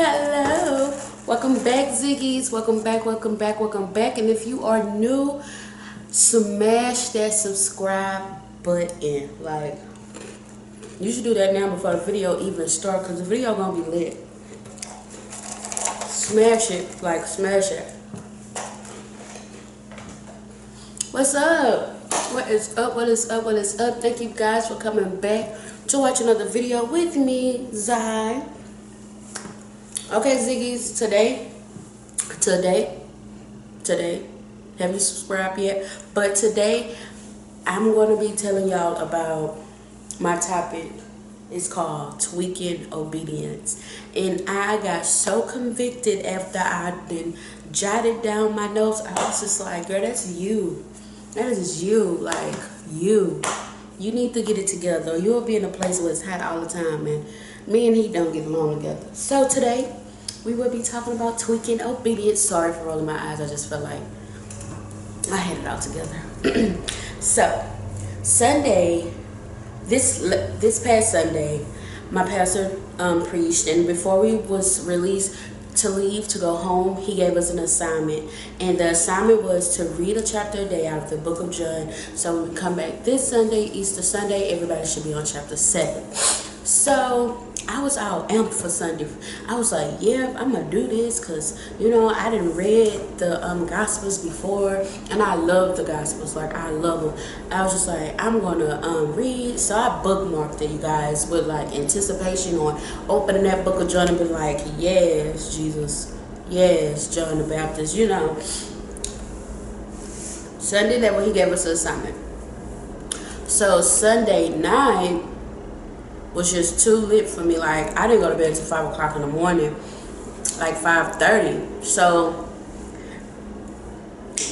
Hello, welcome back, Ziggies. Welcome back, welcome back, welcome back. And if you are new, smash that subscribe button. Like, you should do that now before the video even starts, because the video gonna be lit. Smash it, like smash it. What's up? What is up? What is up? What is up? Thank you guys for coming back to watch another video with me, Zai. Okay, Ziggies, today, have you subscribed yet? But today, I'm going to be telling y'all about my topic. It's called tweaking obedience. And I got so convicted after I then jotted down my notes. I was just like, girl, that's you. That is you. Like, you need to get it together. You'll be in a place where it's hot all the time, and me and he don't get along together. So today, we will be talking about tweaking obedience. Sorry for rolling my eyes. I just felt like I had it all together. So, Sunday, this past Sunday, my pastor preached, and before we was released to leave to go home, he gave us an assignment, and the assignment was to read a chapter a day out of the book of John. So when we come back this Sunday, Easter Sunday, everybody should be on chapter 7. So I was all amped for Sunday. I was like, yeah, I'm gonna do this, because you know I didn't read the Gospels before, and I love the Gospels. Like, I love them. I was just like, I'm gonna read. So I bookmarked it, you guys, with like anticipation on opening that book of John and be like, yes, Jesus, yes, John the Baptist, you know. Sunday, that when he gave us the assignment. So Sunday night was just too lit for me. Like, I didn't go to bed until 5 o'clock in the morning, like 5:30. So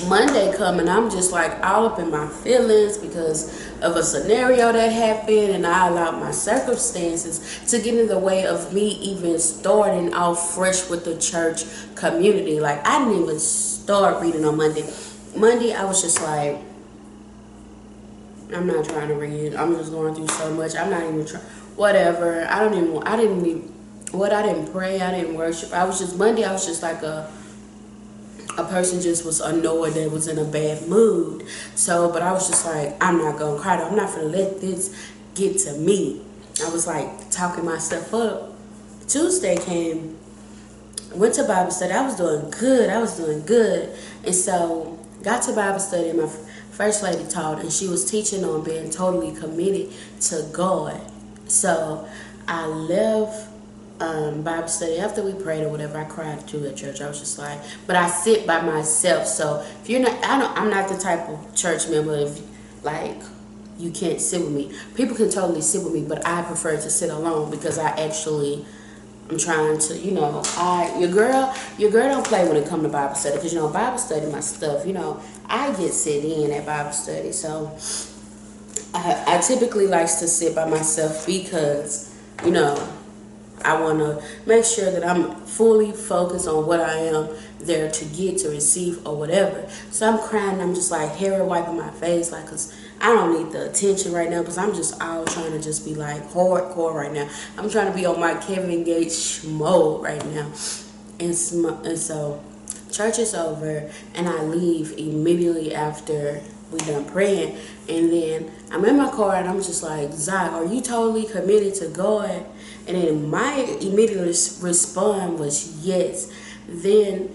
Monday coming, I'm just like all up in my feelings because of a scenario that happened, and I allowed my circumstances to get in the way of me even starting off fresh with the church community. Like, I didn't even start reading on Monday. Monday, I was just like, I'm not trying to read. I'm just going through so much. I'm not even trying. Whatever. I didn't pray. I didn't worship. Monday, I was just like a person just was annoyed that was in a bad mood. So, but I was just like, I'm not going to cry. I'm not going to let this get to me. I was like talking myself up. Tuesday came, went to Bible study. I was doing good. And so, got to Bible study, and my First Lady taught, and she was teaching on being totally committed to God. So I left Bible study after we prayed or whatever. I cried too at church. I was just like, but I sit by myself. So if you're not, I'm not the type of church member, if like you can't sit with me. People can totally sit with me, but I prefer to sit alone because I'm trying to, you know, your girl don't play when it comes to Bible study, because, you know, Bible study, my stuff, you know, I get sit in at Bible study. So I typically likes to sit by myself because, you know, I want to make sure that I'm fully focused on what I am there to get, to receive, or whatever. So I'm crying. I'm just like hair wiping my face, like, because I don't need the attention right now, because I'm just all trying to just be like hardcore right now. I'm trying to be on my Kevin Gates mode right now. And so church is over, and I leave immediately after we done praying. And then I'm in my car, and I'm just like, Zai, are you totally committed to God? And then my immediate response was yes. Then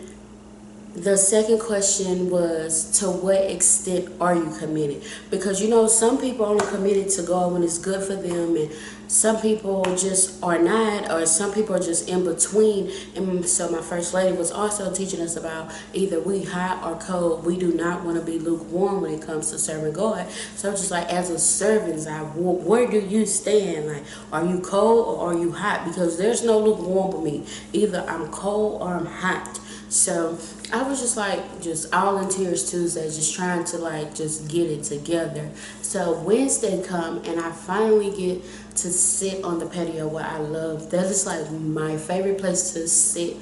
the second question was, to what extent are you committed? Because, you know, some people are only committed to God when it's good for them, and some people just are not, or some people are just in between. And so my First Lady was also teaching us about either we hot or cold. We do not want to be lukewarm when it comes to serving God. So just like, as a servant, where do you stand? Like, are you cold or are you hot? Because there's no lukewarm for me. Either I'm cold or I'm hot. So I was just like, just all in tears Tuesday, just trying to like just get it together. So Wednesday come, and I finally get to sit on the patio where I love. That is like my favorite place to sit,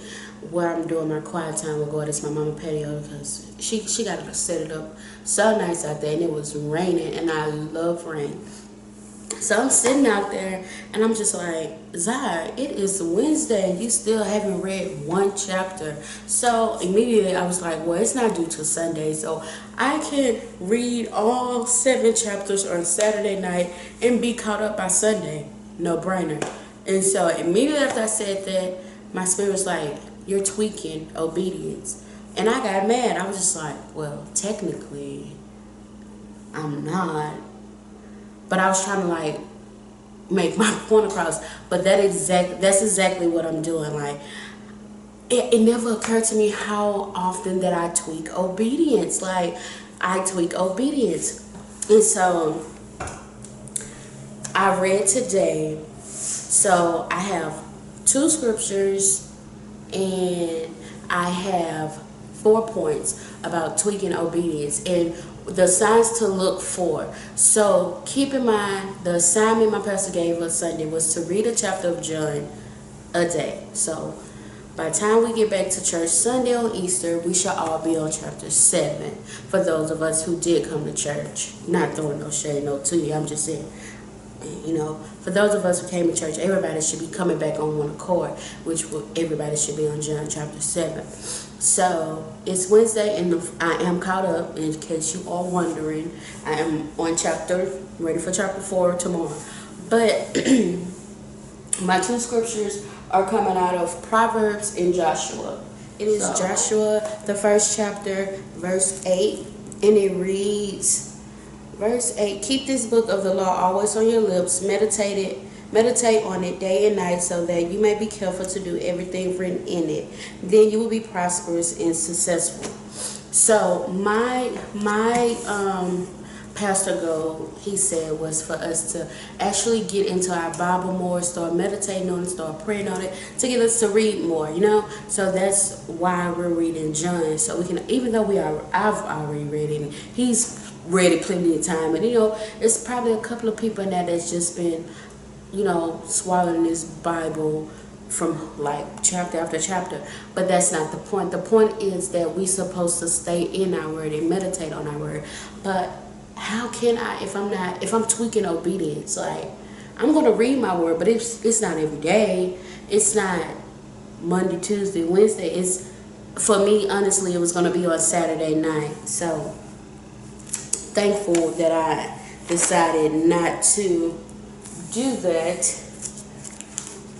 where I'm doing my quiet time with God. It's my mama patio, because she got to set it up so nice out there, and it was raining, and I love rain. So I'm sitting out there and I'm just like, Zai, it is Wednesday. You still haven't read one chapter. So immediately I was like, well, it's not due till Sunday. So I can read all 7 chapters on Saturday night and be caught up by Sunday. No brainer. And so immediately after I said that, my spirit was like, you're tweaking obedience. And I got mad. I was just like, well, technically, I'm not. But I was trying to like make my point across. But that's exactly what I'm doing. Like it never occurred to me how often that I tweak obedience. Like I tweak obedience. And so I read today. So I have 2 scriptures and I have 4 points about tweaking obedience and the signs to look for. So keep in mind, the assignment my pastor gave us Sunday was to read a chapter of John a day. So by the time we get back to church Sunday on Easter, we shall all be on chapter 7 for those of us who did come to church. Not throwing no shade no to you, I'm just saying, you know, for those of us who came to church, everybody should be coming back on one accord, which everybody should be on John chapter 7. So it's Wednesday and I am caught up, in case you are wondering. I am on ready for chapter 4 tomorrow. But my 2 scriptures are coming out of Proverbs and Joshua. It is Joshua, the 1st chapter, verse 8, and it reads, verse 8, keep this book of the law always on your lips, meditate on it day and night, so that you may be careful to do everything written in it. Then you will be prosperous and successful. So my pastor goal, he said, was for us to actually get into our Bible more, start meditating on it, start praying on it, to get us to read more, you know. So that's why we're reading John, so we can, even though I've already read it, he's read it plenty of time, and you know, it's probably a couple of people in there that's just been, you know, swallowing this Bible from like chapter after chapter. But that's not the point. The point is that we're supposed to stay in our word and meditate on our word. But how can I, if I'm tweaking obedience? Like, I'm gonna read my word, but it's not every day. It's not Monday, Tuesday, Wednesday. It's, for me, honestly, it was gonna be on Saturday night. So thankful that I decided not to do that.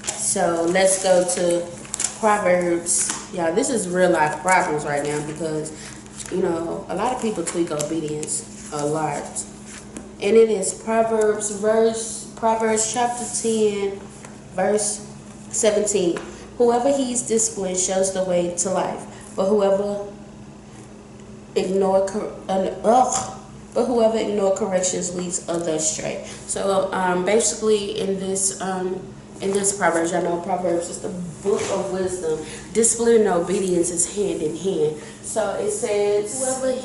So let's go to Proverbs. Yeah, this is real life Proverbs right now, because you know, a lot of people tweak obedience a lot. And it is Proverbs chapter 10, verse 17. Whoever heeds discipline shows the way to life, but whoever ignore corrections leads others astray. So basically in this Proverbs, I know Proverbs is the book of wisdom. Discipline and obedience is hand in hand. So it says whoever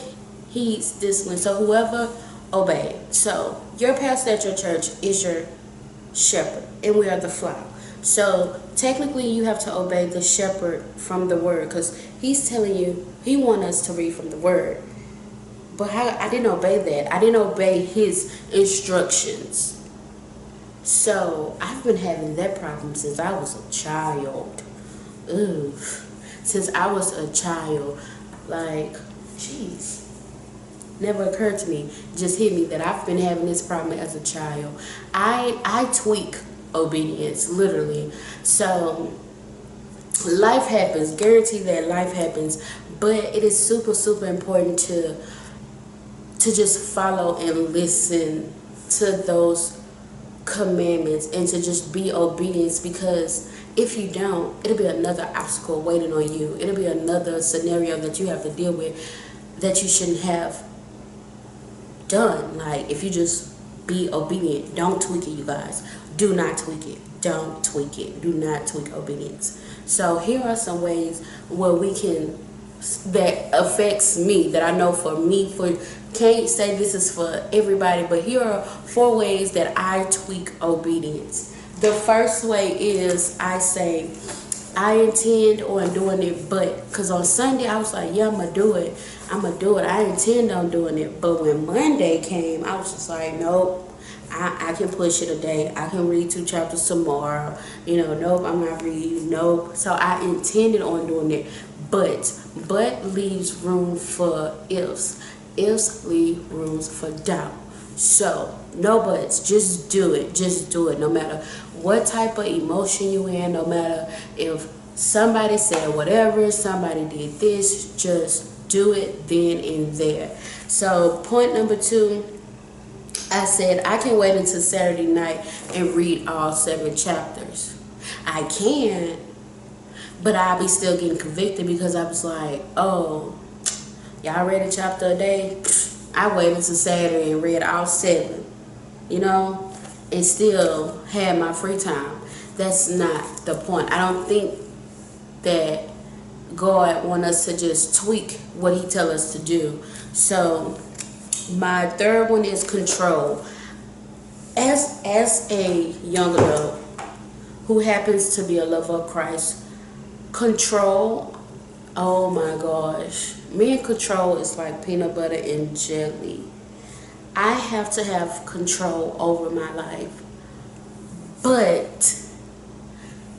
heeds discipline, so whoever obeys. So your pastor at your church is your shepherd, and we are the flock. So technically you have to obey the shepherd from the word, because he's telling you, he wants us to read from the word. But I didn't obey that. I didn't obey his instructions. So I've been having that problem since I was a child. Ooh, since I was a child. Like, jeez. Never occurred to me. Just hit me that I've been having this problem as a child. I tweak obedience, literally. So life happens. Guarantee that life happens. But it is super, super important to just follow and listen to those commandments and to just be obedient, because if you don't, it'll be another obstacle waiting on you. It'll be another scenario that you have to deal with that you shouldn't have done. Like, if you just be obedient, don't tweak it, you guys. Do not tweak it. Don't tweak it. Do not tweak obedience. So here are some ways where we can, that affects me, that I know for me, can't say this is for everybody, but here are 4 ways that I tweak obedience. The first way is I say, I intend on doing it, but, because on Sunday I was like, yeah, I'm going to do it. I'm going to do it. I intend on doing it. But when Monday came, I was just like, nope. I can push it a day. I can read 2 chapters tomorrow. Nope, I'm not reading. Nope. So I intended on doing it. But leaves room for ifs. Ifs leave rooms for doubt. So, no buts. Just do it. Just do it. No matter what type of emotion you in, no matter if somebody said whatever, somebody did this, just do it then and there. So, point number 2, I said I can wait until Saturday night and read all 7 chapters. I can, but I'll be still getting convicted because I was like, oh, y'all read a chapter a day? I waited until Saturday and read all 7, and still had my free time. That's not the point. I don't think that God wants us to just tweak what he tells us to do. So my 3rd one is control. As a young adult who happens to be a lover of Christ, control, oh my gosh. Me and control is like peanut butter and jelly. I have to have control over my life. But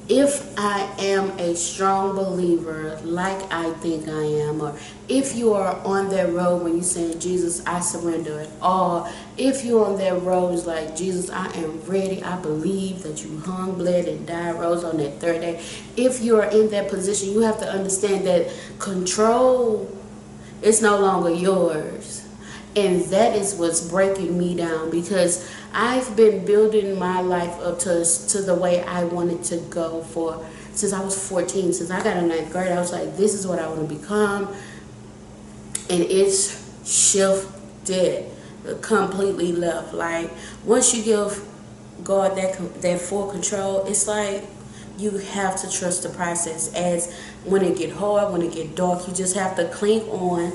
if I am a strong believer, like I think I am, or if you are on that road when you saying, Jesus, I surrender it, or if you're on that road, it's like, Jesus, I am ready. I believe that you hung, bled, and died, rose on that 3rd day. If you are in that position, you have to understand that control is no longer yours. And that is what's breaking me down, because I've been building my life up to the way I wanted to go since I was 14. Since I got in 9th grade, I was like, this is what I want to become. And it's shifted completely left. Like, once you give God that full control, it's like you have to trust the process. As when it get hard, when it get dark, you just have to cling on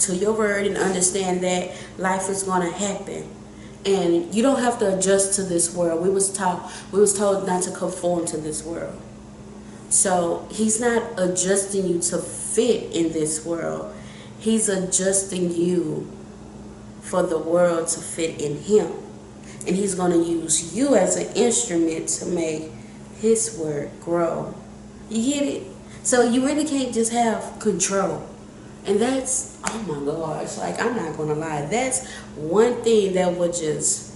to your word and understand that life is going to happen. And you don't have to adjust to this world. We was told not to conform to this world. So he's not adjusting you to fit in this world. He's adjusting you for the world to fit in him. And he's going to use you as an instrument to make his word grow. You get it? So you really can't just have control. And that's, oh my gosh, like, I'm not going to lie. That's one thing that would just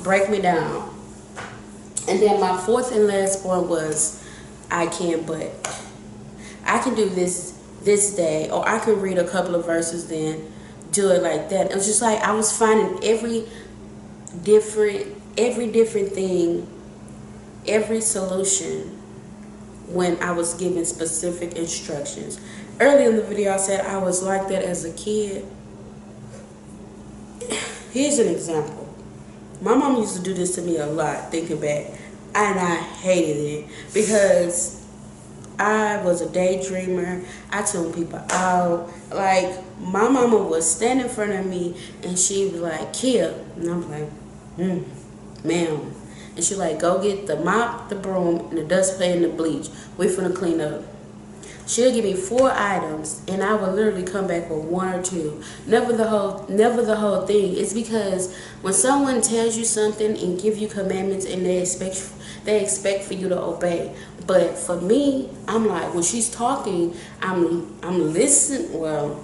break me down. And then my 4th and last point was, I can do this day, or I can read a couple of verses, then do it like that. It was just like I was finding every different thing, every solution when I was given specific instructions. Earlier in the video, I said I was like that as a kid. Here's an example. My mom used to do this to me a lot, thinking back, and I hated it because I was a daydreamer. I tuned people out. Like, my mama would stand in front of me and she'd be like, Kia. And I'm like, ma'am. And she like, go get the mop, the broom, and the dust pan and the bleach. We finna clean up. She'll give me 4 items, and I will literally come back with 1 or 2. Never the whole thing. It's because when someone tells you something and give you commandments, and they expect for you to obey. But for me, I'm like, when she's talking, I'm listening. Well,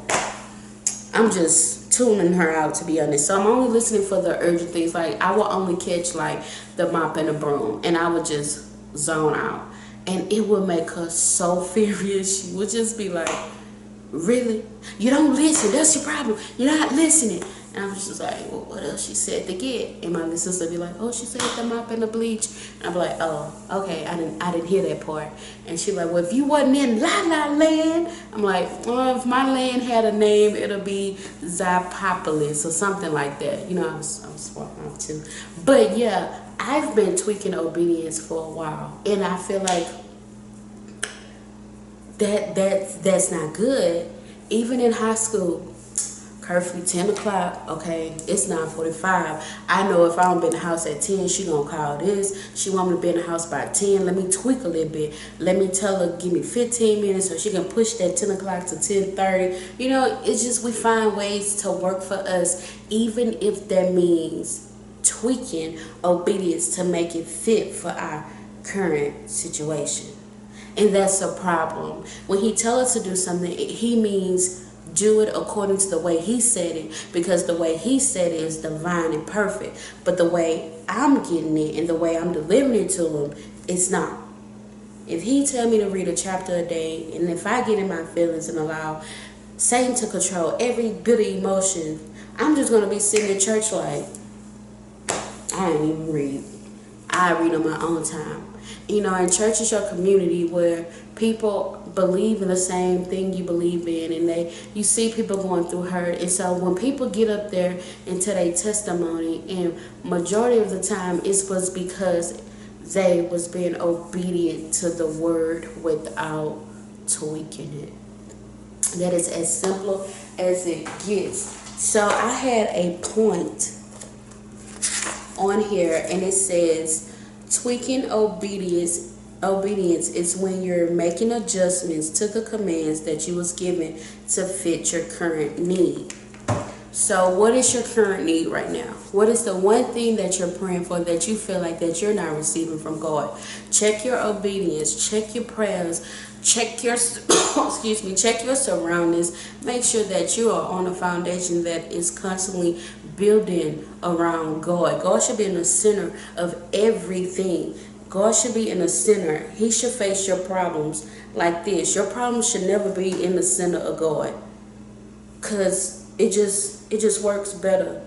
I'm just tuning her out, to be honest. So I'm only listening for the urgent things. Like, I will only catch like the mop and the broom, and I would just zone out. And it would make her so furious. She would just be like, really? You don't listen. That's your problem. You're not listening. And I was just like, well, what else she said to get? And my little sister would be like, oh, she said the mop and the bleach. And I'd be like, oh, okay, I didn't hear that part. And she'd be like, well, if you wasn't in La La Land, I'm like, well, if my land had a name, it'll be Zipopolis or something like that. You know, I was walking off too. But yeah, I've been tweaking obedience for a while, and I feel like that's not good. Even in high school, curfew 10 o'clock. Okay, it's 9:45. I know if I don't be in the house at 10, she gonna call this. She want me to be in the house by 10. Let me tweak a little bit. Let me tell her, give me 15 minutes so she can push that 10 o'clock to 10:30. You know, it's just we find ways to work for us, even if that means tweaking obedience to make it fit for our current situation. And that's a problem. When he tells us to do something, he means do it according to the way he said it, because the way he said it is divine and perfect. But the way I'm getting it and the way I'm delivering it to him, it's not. If he tell me to read a chapter a day, and if I get in my feelings and allow Satan to control every bit of emotion, I'm just going to be sitting in church like, I ain't even read. I read on my own time. You know, and church is your community where people believe in the same thing you believe in, and you see people going through hurt. And so when people get up there and tell their testimony, and majority of the time it was because they was being obedient to the word without tweaking it. That is as simple as it gets. So I had a point on here, and it says tweaking obedience is when you're making adjustments to the commands that you was given to fit your current need. So what is your current need right now? What is the one thing that you're praying for that you feel like that you're not receiving from God? Check your obedience, check your prayers, check your excuse me, check your surroundings. Make sure that you are on a foundation that is constantly building around God. God should be in the center of everything. God should be in the center. He should face your problems like this. Your problems should never be in the center of God, because it just works better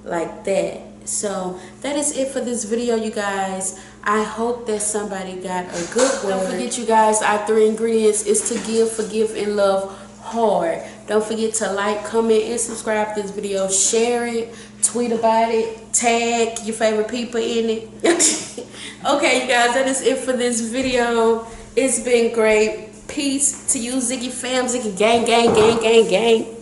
like that. So that is it for this video, you guys. I hope that somebody got a good word. Don't forget, you guys, our 3 ingredients is to give, forgive, and love hard. Don't forget to like, comment, and subscribe to this video. Share it, tweet about it, tag your favorite people in it. Okay, you guys, that is it for this video. It's been great. Peace to you, Ziggy fam, Ziggy gang, gang, gang, gang, gang.